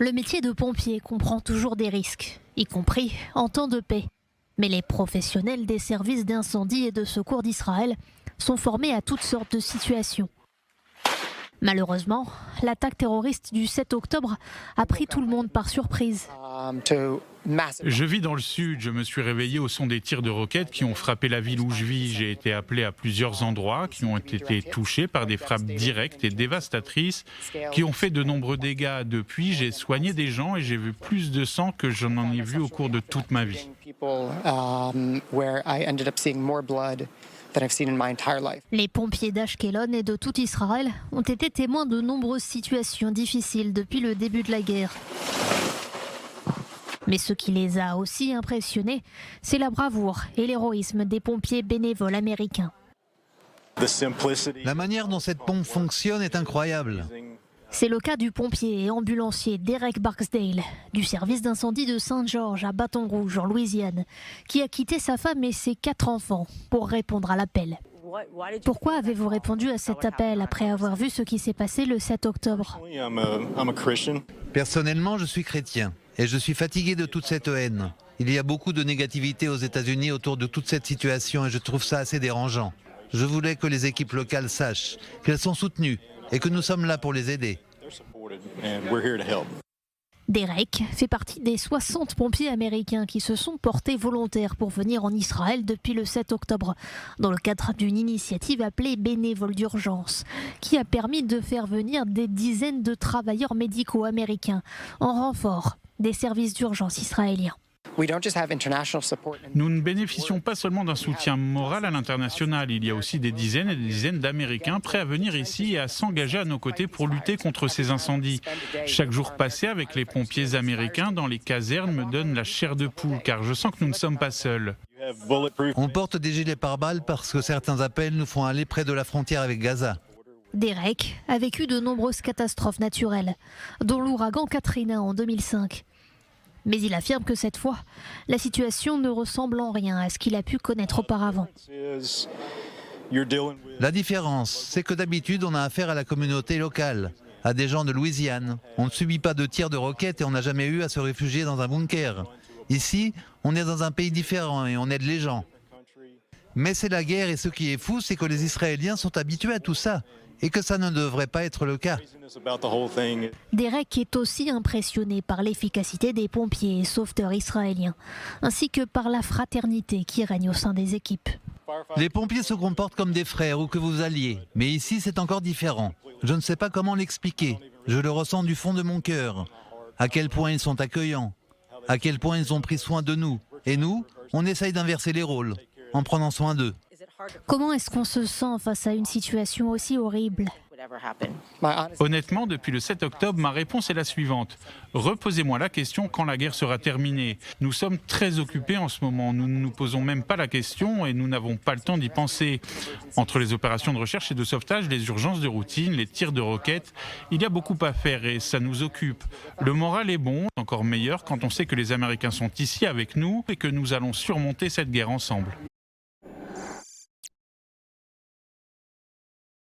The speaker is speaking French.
Le métier de pompier comprend toujours des risques, y compris en temps de paix. Mais les professionnels des services d'incendie et de secours d'Israël sont formés à toutes sortes de situations. Malheureusement, l'attaque terroriste du 7 octobre a pris tout le monde par surprise. Je vis dans le sud, je me suis réveillé au son des tirs de roquettes qui ont frappé la ville où je vis. J'ai été appelé à plusieurs endroits qui ont été touchés par des frappes directes et dévastatrices qui ont fait de nombreux dégâts. Depuis, j'ai soigné des gens et j'ai vu plus de sang que je n'en ai vu au cours de toute ma vie. Les pompiers d'Ashkelon et de tout Israël ont été témoins de nombreuses situations difficiles depuis le début de la guerre. Mais ce qui les a aussi impressionnés, c'est la bravoure et l'héroïsme des pompiers bénévoles américains. La manière dont cette pompe fonctionne est incroyable. C'est le cas du pompier et ambulancier Derek Barksdale, du service d'incendie de Saint-Georges à Baton Rouge, en Louisiane, qui a quitté sa femme et ses 4 enfants pour répondre à l'appel. Pourquoi avez-vous répondu à cet appel après avoir vu ce qui s'est passé le 7 octobre ? Personnellement, je suis chrétien et je suis fatigué de toute cette haine. Il y a beaucoup de négativité aux États-Unis autour de toute cette situation et je trouve ça assez dérangeant. Je voulais que les équipes locales sachent qu'elles sont soutenues et que nous sommes là pour les aider. Derek fait partie des 60 pompiers américains qui se sont portés volontaires pour venir en Israël depuis le 7 octobre, dans le cadre d'une initiative appelée Bénévoles d'urgence, qui a permis de faire venir des dizaines de travailleurs médicaux américains en renfort des services d'urgence israéliens. Nous ne bénéficions pas seulement d'un soutien moral à l'international, il y a aussi des dizaines et des dizaines d'Américains prêts à venir ici et à s'engager à nos côtés pour lutter contre ces incendies. Chaque jour passé avec les pompiers américains dans les casernes me donne la chair de poule car je sens que nous ne sommes pas seuls. On porte des gilets pare-balles parce que certains appels nous font aller près de la frontière avec Gaza. Derek a vécu de nombreuses catastrophes naturelles, dont l'ouragan Katrina en 2005. Mais il affirme que cette fois, la situation ne ressemble en rien à ce qu'il a pu connaître auparavant. La différence, c'est que d'habitude, on a affaire à la communauté locale, à des gens de Louisiane. On ne subit pas de tirs de roquettes et on n'a jamais eu à se réfugier dans un bunker. Ici, on est dans un pays différent et on aide les gens. Mais c'est la guerre et ce qui est fou, c'est que les Israéliens sont habitués à tout ça et que ça ne devrait pas être le cas. Derek est aussi impressionné par l'efficacité des pompiers et sauveteurs israéliens, ainsi que par la fraternité qui règne au sein des équipes. Les pompiers se comportent comme des frères ou que vous alliez, mais ici c'est encore différent. Je ne sais pas comment l'expliquer, je le ressens du fond de mon cœur. À quel point ils sont accueillants, à quel point ils ont pris soin de nous. Et nous, on essaye d'inverser les rôles, en prenant soin d'eux. Comment est-ce qu'on se sent face à une situation aussi horrible ? Honnêtement, depuis le 7 octobre, ma réponse est la suivante. Reposez-moi la question quand la guerre sera terminée. Nous sommes très occupés en ce moment. Nous ne nous posons même pas la question et nous n'avons pas le temps d'y penser. Entre les opérations de recherche et de sauvetage, les urgences de routine, les tirs de roquettes, il y a beaucoup à faire et ça nous occupe. Le moral est bon, encore meilleur quand on sait que les Américains sont ici avec nous et que nous allons surmonter cette guerre ensemble.